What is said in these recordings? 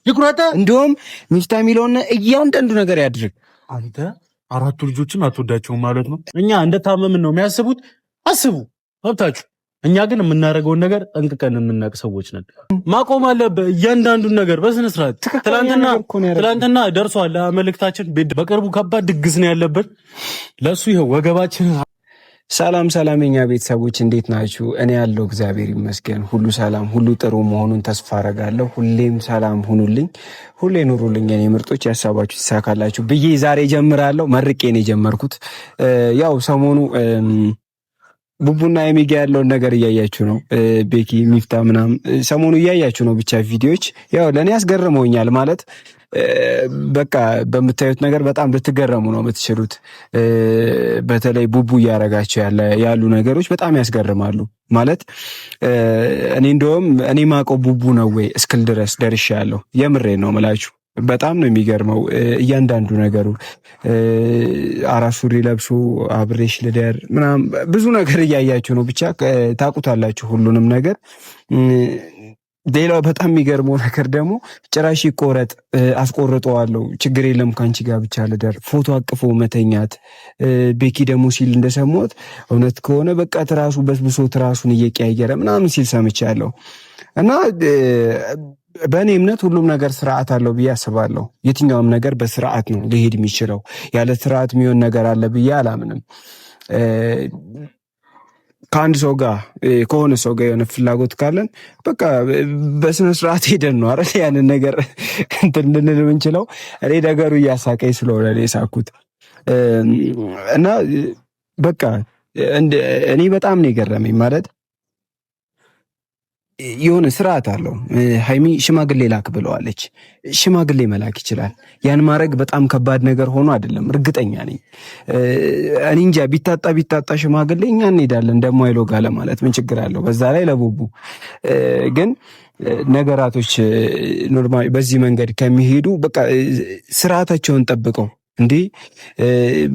ይቁረጥ። እንደውም ሚፍታ የሚለውን እያንዳንዱ ነገር ያድርግ። አንተ አራቱ ልጆችን አትወዳቸውም ማለት ነው? እኛ እንደታመምን ነው የሚያስቡት። አስቡ፣ መብታችሁ። እኛ ግን የምናደርገውን ነገር ጠንቅቀን የምናውቅ ሰዎች ነን። ማቆም አለብህ እያንዳንዱን ነገር በስነ ስርዓት። ትላንትና ደርሷል መልእክታችን። በቅርቡ ከባድ ድግስ ነው ያለብን። ለሱ ይኸው ወገባችን። ሰላም ሰላም፣ የኛ ቤተሰቦች እንዴት ናችሁ? እኔ ያለው እግዚአብሔር ይመስገን ሁሉ ሰላም፣ ሁሉ ጥሩ መሆኑን ተስፋ አረጋለሁ። ሁሌም ሰላም ሁኑልኝ፣ ሁሌ ኑሩልኝ የኔ ምርጦች፣ ያሳባችሁ ይሳካላችሁ ብዬ ዛሬ ጀምራለሁ። መርቄ ነው የጀመርኩት። ያው ሰሞኑ ቡቡና የሚጋ ያለውን ነገር እያያችሁ ነው። ቤኪ ሚፍታ ምናምን ሰሞኑ እያያችሁ ነው። ብቻ ቪዲዮዎች ያው ለእኔ ያስገርመውኛል ማለት በቃ በምታዩት ነገር በጣም ልትገረሙ ነው የምትችሉት። በተለይ ቡቡ እያረጋቸው ያሉ ነገሮች በጣም ያስገርማሉ። ማለት እኔ እንደውም እኔ ማቀው ቡቡ ነው ወይ እስክል ድረስ ደርሻለሁ። የምሬ ነው ምላችሁ። በጣም ነው የሚገርመው እያንዳንዱ ነገሩ። አራት ሱሪ ለብሶ አብሬሽ ልደር ምናምን ብዙ ነገር እያያችሁ ነው። ብቻ ታውቁታላችሁ ሁሉንም ነገር። ሌላው በጣም የሚገርመው ነገር ደግሞ ጭራሽ ይቆረጥ አስቆርጠዋለሁ፣ ችግር የለም ከአንቺ ጋር ብቻ ልደር፣ ፎቶ አቅፎ መተኛት። ቤኪ ደግሞ ሲል እንደሰማሁት እውነት ከሆነ በቃ ትራሱ በስብሶ ትራሱን እየቀያየረ ምናምን ሲል ሰምቻለሁ። እና በእኔ እምነት ሁሉም ነገር ስርዓት አለው ብዬ አስባለሁ። የትኛውም ነገር በስርዓት ነው ሊሄድ የሚችለው። ያለ ስርዓት የሚሆን ነገር አለ ብዬ አላምንም። ከአንድ ሰው ጋር ከሆነ ሰው ጋር የሆነ ፍላጎት ካለን በቃ በስነ ስርዓት ሄደን ነው አይደል ያንን ነገር እንትን ልንል የምንችለው። እኔ ነገሩ እያሳቀኝ ስለሆነ ነው የሳኩት። እና በቃ እኔ በጣም ነው የገረመኝ ማለት የሆነ ስርዓት አለው። ሃይሚ ሽማግሌ ላክ ብለዋለች። ሽማግሌ መላክ ይችላል። ያን ማድረግ በጣም ከባድ ነገር ሆኖ አይደለም፣ እርግጠኛ ነኝ። እኔ እንጃ ቢታጣ ሽማግሌ እኛ እንሄዳለን ደግሞ አይሎ ጋር ለማለት ምን ችግር አለው? በዛ ላይ ለቡቡ ግን ነገራቶች ኖርማሊ በዚህ መንገድ ከሚሄዱ በቃ ስርዓታቸውን ጠብቀው እንዴ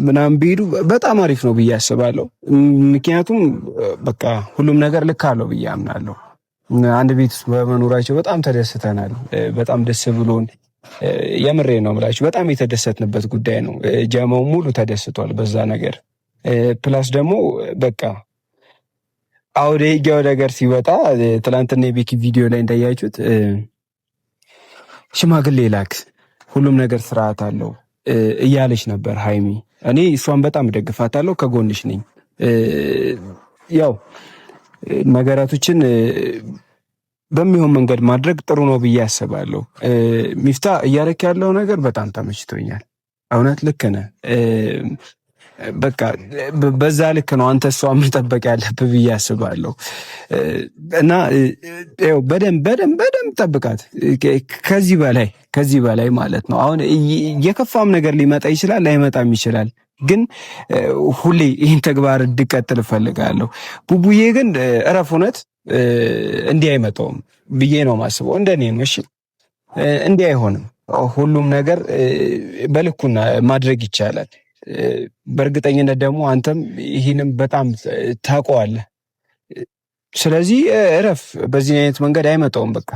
ምናምን ቢሄዱ በጣም አሪፍ ነው ብዬ አስባለሁ። ምክንያቱም በቃ ሁሉም ነገር ልክ አለው ብዬ አምናለሁ። አንድ ቤት ውስጥ በመኖራቸው በጣም ተደስተናል። በጣም ደስ ብሎን የምሬ ነው የምላችሁ በጣም የተደሰትንበት ጉዳይ ነው። ጀማው ሙሉ ተደስቷል በዛ ነገር። ፕላስ ደግሞ በቃ አውደ ይገው ነገር ሲወጣ ትላንትና የቤኪ ቪዲዮ ላይ እንዳያችሁት ሽማግሌ ላክ፣ ሁሉም ነገር ስርዓት አለው እያለች ነበር ሃይሚ። እኔ እሷን በጣም ደግፋታለሁ፣ ከጎንሽ ነኝ። ያው ነገራቶችን በሚሆን መንገድ ማድረግ ጥሩ ነው ብዬ አስባለሁ። ሚፍታ እያረክ ያለው ነገር በጣም ተመችቶኛል። እውነት ልክ ነህ። በቃ በዛ ልክ ነው አንተ እሷን መጠበቅ ያለብህ ብዬ አስባለሁ። እና ያው በደንብ ጠብቃት፣ ከዚህ በላይ ማለት ነው። አሁን የከፋም ነገር ሊመጣ ይችላል፣ ላይመጣም ይችላል። ግን ሁሌ ይህን ተግባር እንድቀጥል እፈልጋለሁ። ቡቡዬ ግን እረፍ። እውነት እንዲህ አይመጣውም ብዬ ነው ማስበው። እንደኔ ነው። እሺ እንዲህ አይሆንም። ሁሉም ነገር በልኩና ማድረግ ይቻላል። በእርግጠኝነት ደግሞ አንተም ይህንም በጣም ታውቀዋለህ። ስለዚህ እረፍ። በዚህ አይነት መንገድ አይመጣውም። በቃ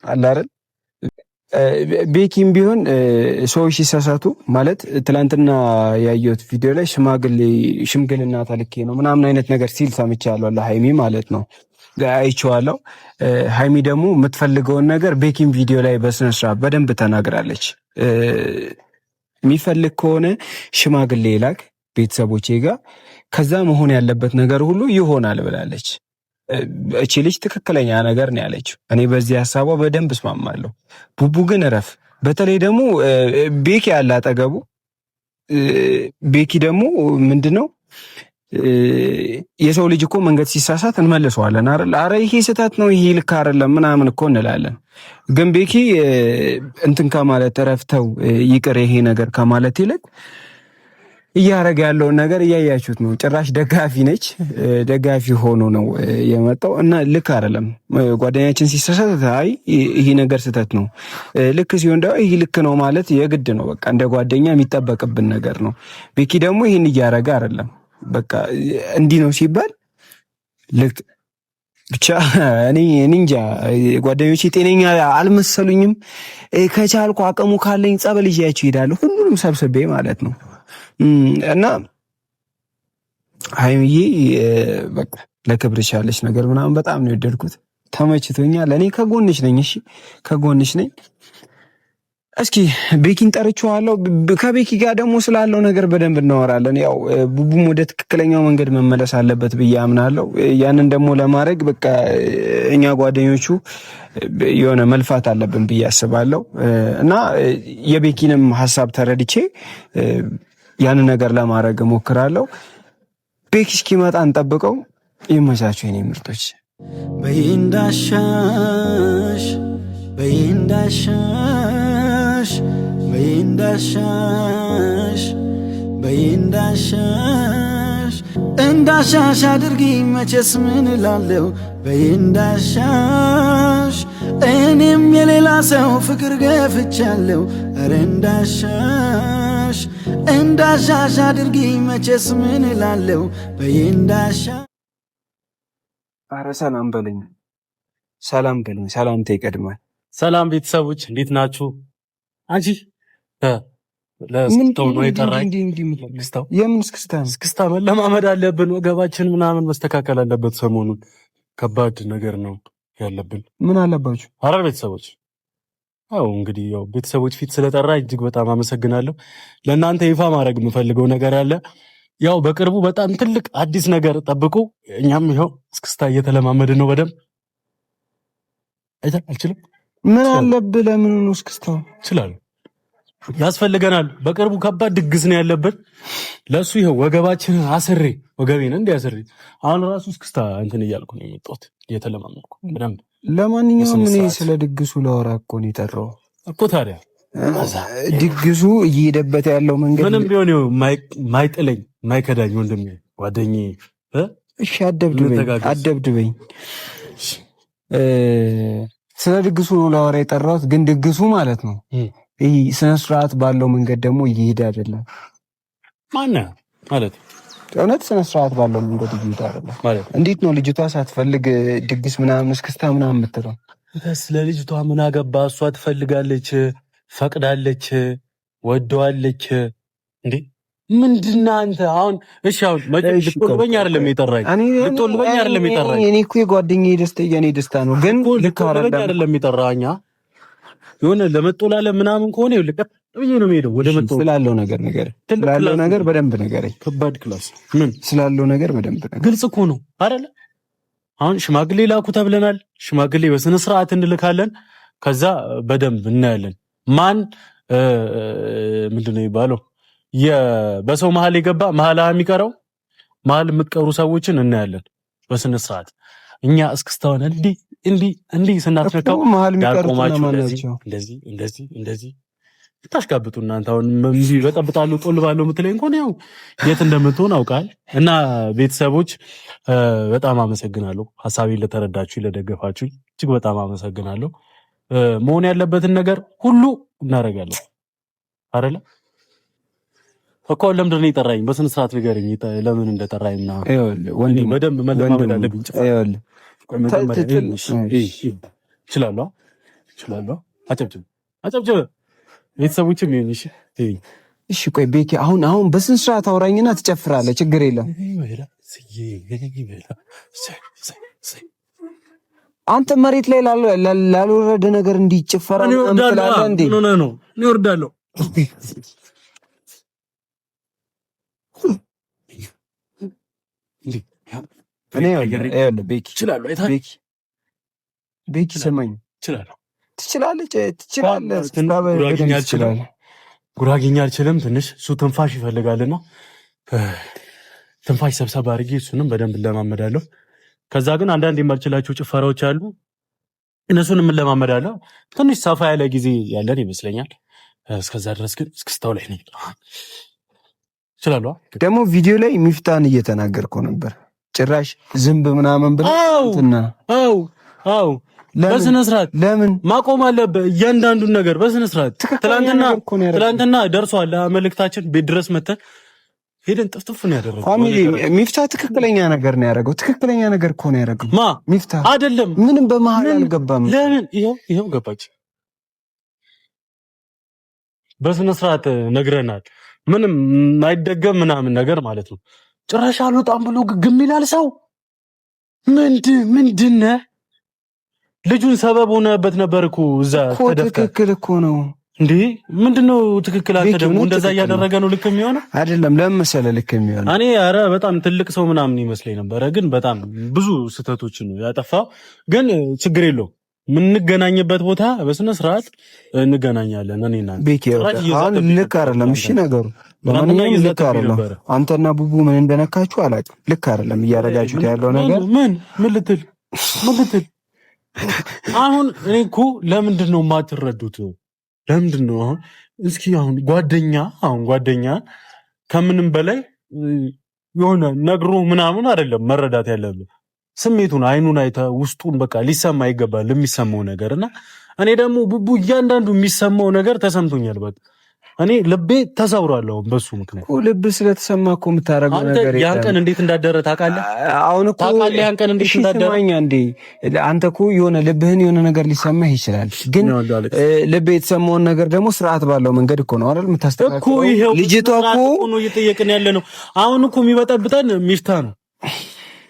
አለ አይደል? ቤኪም ቢሆን ሰዎች ሲሳሳቱ ማለት ትላንትና ያየሁት ቪዲዮ ላይ ሽምግልና ተልኬ ነው ምናምን አይነት ነገር ሲል ሰምቻለሁ። ለሃይሚ ማለት ነው አይቼዋለሁ። ሃይሚ ደግሞ የምትፈልገውን ነገር ቤኪም ቪዲዮ ላይ በስነ ስርዓት በደንብ ተናግራለች። የሚፈልግ ከሆነ ሽማግሌ ላክ ቤተሰቦቼ ጋር፣ ከዛ መሆን ያለበት ነገር ሁሉ ይሆናል ብላለች። እቺ ልጅ ትክክለኛ ነገር ነው ያለችው። እኔ በዚህ ሐሳቧ በደንብ እስማማለሁ። ቡቡ ግን እረፍ። በተለይ ደግሞ ቤኪ ያለ አጠገቡ። ቤኪ ደግሞ ምንድነው የሰው ልጅ እኮ መንገድ ሲሳሳት እንመልሰዋለን አይደል? አረ ይሄ ስህተት ነው፣ ይሄ ልክ አይደለም ምናምን እኮ እንላለን። ግን ቤኪ እንትን ከማለት እረፍተው ይቅር ይሄ ነገር ከማለት ይልቅ እያረገ ያለውን ነገር እያያችሁት ነው። ጭራሽ ደጋፊ ነች። ደጋፊ ሆኖ ነው የመጣው እና ልክ አይደለም። ጓደኛችን ሲሳሳት አይ ይሄ ነገር ስህተት ነው፣ ልክ ሲሆን ደግሞ ይሄ ልክ ነው ማለት የግድ ነው። በቃ እንደ ጓደኛ የሚጠበቅብን ነገር ነው። ቤኪ ደግሞ ይሄን እያረገ አይደለም። በቃ እንዲህ ነው ሲባል ብቻ እኔ እንጃ ጓደኞቼ ጤነኛ አልመሰሉኝም። ከቻልኩ አቅሙ ካለኝ ጸበል ይዣቸው እሄዳለሁ፣ ሁሉንም ሰብስቤ ማለት ነው። እና ሀይሚዬ በቃ ለክብርሽ ያለሽ ነገር ምናምን በጣም ነው የወደድኩት፣ ተመችቶኛል። እኔ ከጎንሽ ነኝ። እሺ ከጎንሽ ነኝ። እስኪ ቤኪን ጠርቼዋለሁ። ከቤኪ ጋር ደግሞ ስላለው ነገር በደንብ እናወራለን። ያው ቡቡም ወደ ትክክለኛው መንገድ መመለስ አለበት ብዬ አምናለሁ። ያንን ደግሞ ለማድረግ በቃ እኛ ጓደኞቹ የሆነ መልፋት አለብን ብዬ አስባለሁ እና የቤኪንም ሀሳብ ተረድቼ ያንን ነገር ለማድረግ እሞክራለሁ። ቤኪ እስኪመጣ እንጠብቀው። ይመቻቸው የኔ ምርጦች። በይንዳሻሽ በይንዳሻሽ በይንዳሻሽ በይንዳሻሽ እንዳሻሽ አድርጊ መቼስ ምን እላለሁ። በይንዳሻሽ እኔም የሌላ ሰው ፍቅር ገፍቻለሁ። ኧረ እንዳሻሽ እንዳሻሽ አድርጊ መቼስ ምን እላለሁ። በይንዳሻሽ ኧረ ሰላም በለኝ፣ ሰላም በለኝ። ሰላምታ ይቀድማል። ሰላም ቤተሰቦች እንዴት ናችሁ? አንቺ ለስክስታው ነው የጠራኝ። የምን እስክስታ? እስክስታ መለማመድ አለብን። ወገባችን ምናምን መስተካከል አለበት። ሰሞኑን ከባድ ነገር ነው ያለብን። ምን አለባችሁ? ኧረ ቤተሰቦች አው እንግዲህ ያው ቤተሰቦች ፊት ስለጠራ እጅግ በጣም አመሰግናለሁ። ለእናንተ ይፋ ማድረግ የምፈልገው ነገር አለ። ያው በቅርቡ በጣም ትልቅ አዲስ ነገር ጠብቁ። እኛም ይኸው እስክስታ እየተለማመድን ነው በደንብ። አልችልም። ምን አለብህ? ለምን ነው እስክስታው? እችላለሁ፣ ያስፈልገናል። በቅርቡ ከባድ ድግስ ነው ያለብን። ለሱ ይኸው ወገባችንን አስሬ ወገቤን እንደ አስሬ አሁን ራሱ እስክስታ እንትን እያልኩ ነው የመጣሁት እየተለማመድኩ በደንብ። ለማንኛውም እኔ ስለ ድግሱ ላወራ እኮ ነው የጠራው እኮ። ታዲያ ድግሱ እየሄደበት ያለው መንገድ ምንም ቢሆን ይኸው ማይጥለኝ ማይከዳኝ ወንድሜ ጓደኛዬ። እሺ አደብድበኝ። ስለ ድግሱ ነው ላወራ የጠራሁት። ግን ድግሱ ማለት ነው ይህ ስነ ስርዓት ባለው መንገድ ደግሞ እየሄደ አይደለም። ማነው ማለት እውነት ስነ ስርዓት ባለው መንገድ እየሄደ አይደለም ማለት። እንዴት ነው ልጅቷ ሳትፈልግ ድግስ ምናምን እስክስታ ምናምን የምትለው? ስለ ልጅቷ ምን አገባ? እሷ ትፈልጋለች፣ ፈቅዳለች፣ ወደዋለች። እንዴ ምንድነው አንተ አሁን? እሺ አሁን ልትወልበኝ አይደለም የጠራኝ፣ ልትወልበኝ አይደለም የጠራኝ። እኔ እኮ የጓደኛዬ ደስታ የኔ ደስታ ነው። ግን ልትወልበኝ አይደለም የጠራኛ። የሆነ ለመጦላለ ምናምን ከሆነ ይልቀ ብዬ ነው የምሄደው ወደ መጦ ስላለው ነገር በደንብ ነገረኝ። ከባድ ክላስ ምን ስላለው ነገር በደንብ ነገር ግልጽ እኮ ነው አይደለ? አሁን ሽማግሌ ላኩ ተብለናል። ሽማግሌ በስነ ስርዓት እንልካለን። ከዛ በደንብ እናያለን። ማን ምንድነው የሚባለው በሰው መሀል የገባ መሀል የሚቀረው መሀል የምትቀሩ ሰዎችን እናያለን በስነ ስርዓት። እኛ እስክስታውን እንዲህ ስናስነካው መሀል የሚቀሩት እንደዚህ ታሽጋብጡ እናንተ። አሁን እንዲህ በጠብጣለሁ ጦልባለሁ የምትለኝ እንኳን ያው የት እንደምትሆን አውቃል። እና ቤተሰቦች በጣም አመሰግናለሁ። ሀሳቤን ለተረዳችሁ ለደገፋችሁ እጅግ በጣም አመሰግናለሁ። መሆን ያለበትን ነገር ሁሉ እናደርጋለን አይደለ? እኮ ለምንድን ነው የጠራኝ? በስነ ስርዓት ንገረኝ ለምን እንደጠራኝና ወንድም በደንብ መለማመድ አለብኝ። እችላለሁ። አጨብጭብ ቤተሰቦችም ይሁን። እሺ ቆይ ቤኪ አሁን በስነ ስርዓት አውራኝና ትጨፍራለህ። ችግር የለም። አንተ መሬት ላይ ላልወረደ ነገር እንዲጨፈራ እንጥላለን እንዴ? ነው እኔ ወርዳለሁ። ቤኪ ስማኝ፣ ጉራጌኛ አልችልም። ትንሽ እሱ ትንፋሽ ይፈልጋልና ትንፋሽ ሰብሰብ አድርጌ እሱንም በደንብ እለማመዳለሁ። ከዛ ግን አንዳንድ የማልችላቸው ጭፈራዎች አሉ፣ እነሱን የምንለማመዳለሁ። ትንሽ ሰፋ ያለ ጊዜ ያለን ይመስለኛል። እስከዛ ድረስ ግን እስክስታው ላይ ነኝ። እችላለሁ። ደግሞ ቪዲዮ ላይ ሚፍታን እየተናገርከው ነበር ጭራሽ ዝንብ ምናምን ብለውና አው በስነ ስርዓት ለምን ማቆም አለበት? እያንዳንዱን ነገር በስነ ስርዓት። ትላንትና ደርሷል መልእክታችን፣ ቤት ድረስ መተን ሄደን ጥፍጥፍ ነው ያደረገው። ፋሚሊ ሚፍታ ትክክለኛ ነገር ነው ያደረገው። ትክክለኛ ነገር እኮ ነው ያደረገው። ማ ሚፍታ አይደለም ምንም በመሀል አልገባም። ለምን ይሄው ገባች። በስነ ስርዓት ነግረናል። ምንም አይደገም ምናምን ነገር ማለት ነው። ጭራሽ አልወጣም ብሎ ግግም ይላል ሰው። ምንድነ ልጁን ሰበብ ሆነበት ነበር እኮ እዛ ተደፍተ። ትክክል እኮ ነው እንዴ ምንድነው ትክክል? አንተ ደግሞ እንደዛ እያደረገ ነው ልክ የሚሆነው አይደለም። ለምን መሰለህ ልክ የሚሆነው? እኔ ኧረ በጣም ትልቅ ሰው ምናምን ይመስለኝ ነበረ፣ ግን በጣም ብዙ ስህተቶችን ነው ያጠፋው። ግን ችግር የለውም የምንገናኝበት ቦታ በስነ ስርዓት እንገናኛለን። እኔና ቤኪ አሁን ልክ አይደለም። እሺ ነገሩ ለማንኛውም ልክ አይደለም። አንተና ቡቡ ምን እንደነካችሁ አላውቅም። ልክ አይደለም እያደረጋችሁት ያለው ነገር። ምን ልትል አሁን? እኔ እኮ ለምንድን ነው የማትረዱት? ለምንድን ነው አሁን እስኪ አሁን ጓደኛ ከምንም በላይ የሆነ ነግሮ ምናምን አይደለም መረዳት ያለብን ስሜቱን፣ አይኑን አይተህ ውስጡን በቃ ሊሰማ ይገባል የሚሰማው ነገር። እና እኔ ደግሞ ቡቡ እያንዳንዱ የሚሰማው ነገር ተሰምቶኛል። በቃ እኔ ልቤ ተሰብሯል በሱ ምክንያት። ልብ ስለተሰማ እኮ የምታረገው ነገር ያን ቀን እንዴት እንዳደረ ታውቃለህ? አሁን እኮ ታውቃለህ ያን ቀን እንዴት እንዳደረ። እንዴ አንተ እኮ የሆነ ልብህን የሆነ ነገር ሊሰማህ ይችላል፣ ግን ልብ የተሰማውን ነገር ደግሞ ስርዓት ባለው መንገድ እኮ ነው አይደል የምታስተካክለው እኮ። ይሄው ልጅቷ እኮ ነው እየጠየቅን ያለ ነው። አሁን እኮ የሚበጠብጠን ሚፍታ ነው።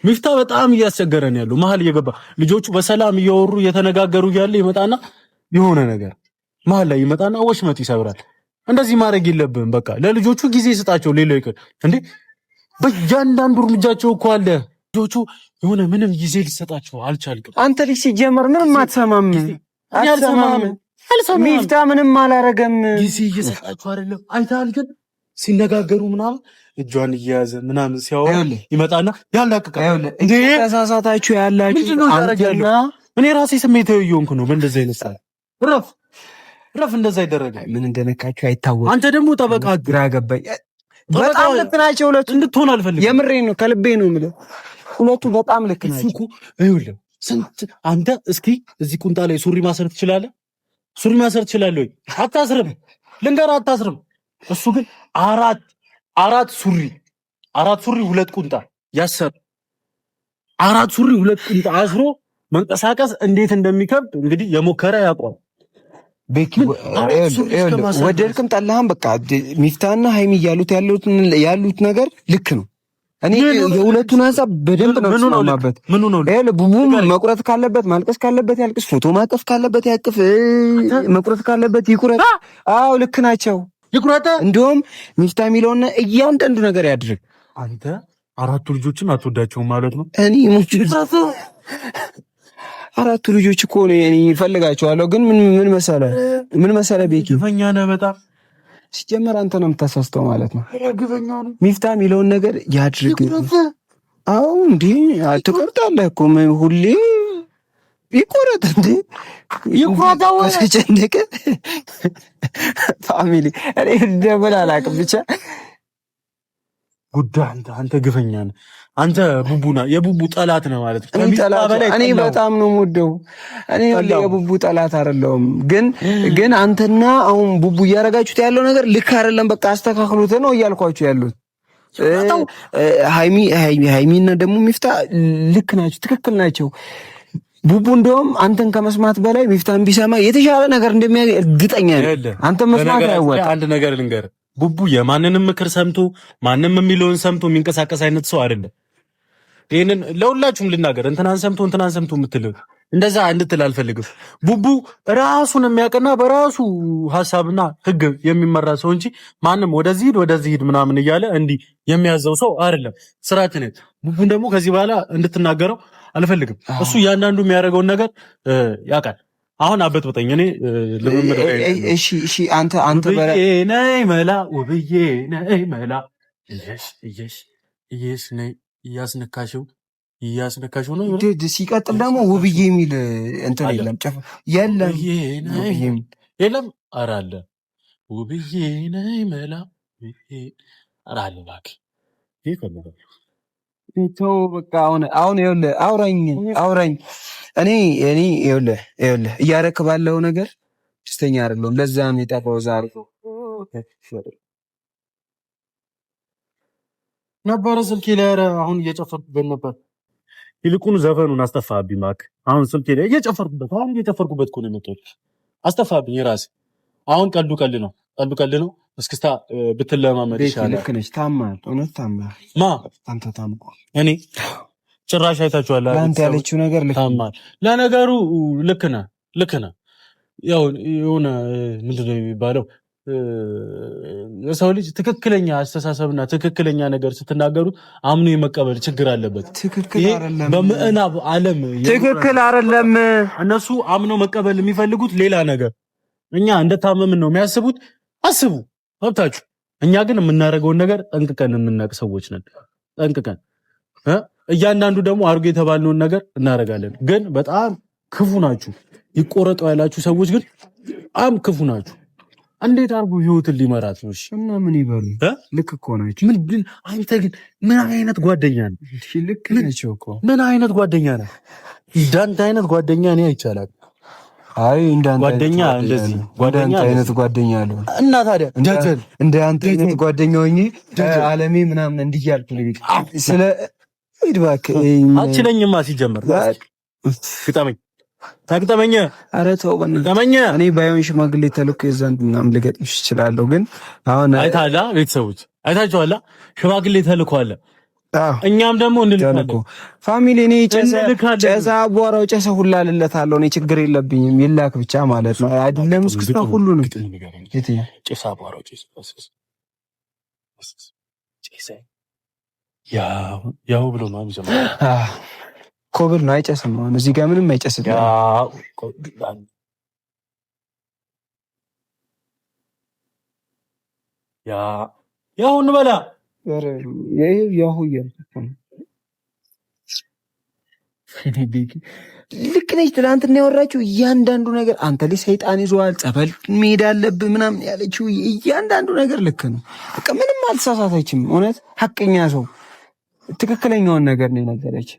ሚፍታ በጣም እያስቸገረን ያለው መሀል እየገባ ልጆቹ በሰላም እያወሩ እየተነጋገሩ እያለ ይመጣና የሆነ ነገር መሀል ላይ ይመጣና ወሽመጥ ይሰብራል። እንደዚህ ማድረግ የለብህም። በቃ ለልጆቹ ጊዜ ስጣቸው። ሌላው ይቅር እንዴ በእያንዳንዱ እርምጃቸው እኮ አለ። ልጆቹ የሆነ ምንም ጊዜ ሊሰጣቸው አልቻልክም። አንተ ልጅ ሲጀመር ምንም አትሰማም። ሚፍታ ምንም አላረገም። ጊዜ እየሰጣቸው አይደለም። አይተሃል ግን ሲነጋገሩ ምናምን እጇን እየያዘ ምናምን ሲያወራ ይመጣና ያላቅቃል። እንዴ ተሳሳታችሁ ያላችሁ እኔ ራሴ ስሜታዊ እየሆንኩ ነው በእንደዚህ አይነት ሰዓት። ረፍ እንደዛ ይደረጋል። ምን እንደነካችሁ አይታወቅም። አንተ ደግሞ ጠበቃ ግራ ገባኝ። በጣም ልክ ናቸው ሁለቱ። እንድትሆን አልፈልግም። የምሬን ነው፣ ከልቤ ነው የምልህ። ሁለቱ በጣም ልክ ናቸው እኮ። ይኸውልህ ስንት አንተ እስኪ እዚህ ቁንጣ ላይ ሱሪ ማሰር ትችላለህ? ሱሪ ማሰር ትችላለህ ወይ? አታስርም። ልንገርህ አታስርም። እሱ ግን አራት ሱሪ ሁለት ቁንጣ ያሰር፣ አራት ሱሪ ሁለት ቁንጣ አስሮ መንቀሳቀስ እንዴት እንደሚከብድ እንግዲህ የሞከረ ያውቀዋል። ቤኪ ወደድክም ጠላህም በቃ ሚፍታና ሃይሚ ያሉት ነገር ልክ ነው። እኔ የሁለቱን ሀሳብ በደንብ ነው የምስማማበት። ቡቡም መቁረጥ ካለበት ማልቀስ ካለበት ያልቅስ፣ ፎቶ ማቀፍ ካለበት ያቅፍ፣ መቁረጥ ካለበት ይቁረጥ። አዎ ልክ ናቸው። ይቁረጥ። እንደውም ሚፍታ የሚለውና እያንዳንዱ ነገር ያድርግ። አንተ አራቱ ልጆችን አትወዳቸውም ማለት ነው? እኔ አራቱ ልጆች እኮ ነው እኔ እፈልጋቸዋለሁ፣ ግን ምን መሰለህ ቤኪ ግፈኛ ነህ በጣም። ሲጀመር አንተ ነው የምታሳስተው ማለት ነው። ሚፍታ የሚለውን ነገር ያድርግ። አዎ እንዴ ትቆርጣለህ እኮ ሁሌ ይቆረጥ እንዴ ይቆረጣው። ተጨነቀ ፋሚሊ እኔ እንደምን አላውቅም ብቻ ጉዳይ አንተ ግፈኛ ነህ። አንተ ቡቡና የቡቡ ጠላት ነው ማለት ነው። እኔ በጣም ነው የምወደው። እኔ የቡቡ ጠላት አይደለሁም፣ ግን አንተና አሁን ቡቡ እያደረጋችሁት ያለው ነገር ልክ አይደለም። በቃ አስተካክሉት ነው እያልኳችሁ ያሉት። ሃይሚና ደግሞ ሚፍታ ልክ ናቸው፣ ትክክል ናቸው። ቡቡ እንደውም አንተን ከመስማት በላይ ሚፍታን ቢሰማ የተሻለ ነገር እንደሚያገኝ እርግጠኛ ነኝ። አንተ መስማት ያወጣ አንድ ነገር ልንገር፣ ቡቡ የማንንም ምክር ሰምቶ ማንም የሚለውን ሰምቶ የሚንቀሳቀስ አይነት ሰው አይደለም። ይሄንን ለሁላችሁም ልናገር። እንትናን ሰምቶ የምትል እንደዛ እንድትል አልፈልግም። ቡቡ ራሱን የሚያውቅና በራሱ ሐሳብና ሕግ የሚመራ ሰው እንጂ ማንም ወደዚህ ሂድ ምናምን እያለ እንዲህ የሚያዘው ሰው አይደለም። ስራችን ቡቡን ደግሞ ከዚህ በኋላ እንድትናገረው አልፈልግም። እሱ እያንዳንዱ የሚያደርገውን ነገር ያውቃል። አሁን አበጥብጠኝ። እኔ ልምምድ እሺ አንተ ነይ መላ ውብዬ ነይ መላ እየሽ ነይ እያስነካሽው ነው። ሲቀጥል ደግሞ ውብዬ የሚል እንትን የለም። ኧረ አለ ውብዬ ነይ መላ ኧረ አለ እባክህ። ተው በቃ አሁን ይኸውልህ አውራኝ። እኔ ይኸውልህ እያረክ ባለው ነገር ደስተኛ አይደለሁም። ለዛ ነው የጠፋው ዛሬ። ነበረ ስልኬ ላይ። ኧረ አሁን እየጨፈርኩበት ነበር። ይልቁኑ ዘፈኑን አስጠፋብኝ እባክህ። አሁን ስልኬ ላይ እየጨፈርኩበት እኮ ነው የመጣሁት። አስጠፋብኝ የራሴ። አሁን ቀልዱ ቀልድ ነው። እስክስታ ብትለማመድ ይሻላል። ልክ ነች። ታማል፣ እውነት ታማል። አንተ ታማል። እኔ ጭራሽ አይታችኋል። አንተ ያለችው ነገር ልክ ታማል። ለነገሩ ልክ ነህ። ያው የሆነ ምንድን ነው የሚባለው የሰው ልጅ ትክክለኛ አስተሳሰብና ትክክለኛ ነገር ስትናገሩት አምኖ የመቀበል ችግር አለበት። ትክክል አይደለም። በምዕራብ ዓለም ትክክል አይደለም። እነሱ አምኖ መቀበል የሚፈልጉት ሌላ ነገር፣ እኛ እንደታመምን ነው የሚያስቡት። አስቡ መብታችሁ። እኛ ግን የምናደርገውን ነገር ጠንቅቀን የምናውቅ ሰዎች ነን። ጠንቅቀን እያንዳንዱ ደግሞ አድርጎ የተባልነውን ነገር እናደርጋለን። ግን በጣም ክፉ ናችሁ። ይቆረጠው ያላችሁ ሰዎች ግን በጣም ክፉ ናችሁ። እንዴት አድርጎ ህይወትን ሊመራት ነው? እሺ እና ምን ይበሉ? ልክ እኮ ናቸው። ምን አንተ ግን ምን አይነት ጓደኛ ነህ? ልክ ናቸው እኮ። ምን አይነት ጓደኛ ነህ? እንዳንተ አይነት ጓደኛ እኔ አይቻላል። አይ እንዳንተ ጓደኛ እንደዚህ ጓደኛ አይነት ጓደኛ አለው። እና ታዲያ እንደ አንተ አይነት ጓደኛ ሆኜ ዓለሜ ምናምን እንዲያልኩ ልጅ ስለ ይድባክ አችለኝማ ሲጀመር ግጠመኝ ታግጠመኝ። ኧረ ተው በእናትህ። እኔ ባይሆን ሽማግሌ ተልኮ የዛን ምናምን ልገጥምሽ እችላለሁ። ግን አሁን አይታላ ቤተሰቦች አይታችኋላ፣ ሽማግሌ ተልኮ አለ። እኛም ደግሞ እንልካለን። ፋሚሊ እኔ ጨሳ አቧራው ጨሳ ሁላ ልለታለሁ። እኔ ችግር የለብኝም። ይላክ ብቻ ማለት ነው። አይደለም እስክስታ ሁሉ ነው። ጨሳ አቧራው ጨሳ ያው ብሎ ነው የሚጀምረው። ኮብል ነው አይጨስም። አሁን እዚህ ጋር ምንም አይጨስም። ያው እንበላ ልክ ነች። ትናንትና ያወራችው እያንዳንዱ ነገር አንተ ላይ ሰይጣን ይዟል፣ ጸበል መሄድ አለብህ ምናምን ያለችው እያንዳንዱ ነገር ልክ ነው። በቃ ምንም አልተሳሳተችም። እውነት ሐቀኛ ሰው ትክክለኛውን ነገር ነው የነገረች።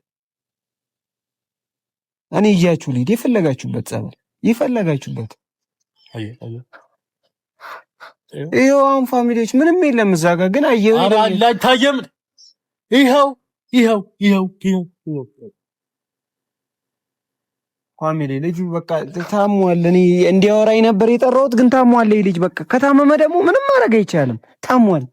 እኔ እያችሁ ልሂድ የፈለጋችሁበት ጸበል የፈለጋችሁበት። ይኸው አሁን ፋሚሊዎች ምንም የለም እዛ ጋር ግን አየሁ አላታየም። ይኸው ፋሚሊ ልጁ በቃ ታሟል። እኔ እንዲያወራኝ ነበር የጠራሁት ግን ታሟል። ይሄ ልጅ በቃ ከታመመ ደግሞ ምንም ማድረግ አይቻልም። ታሟል።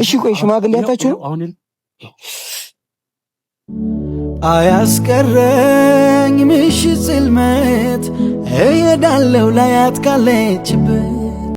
እሺ ቆይ ሽማግሌ ያታችሁ ነው አያስቀረኝ ምሽት ጽልመት እሄዳለሁ ላያት ካለችበት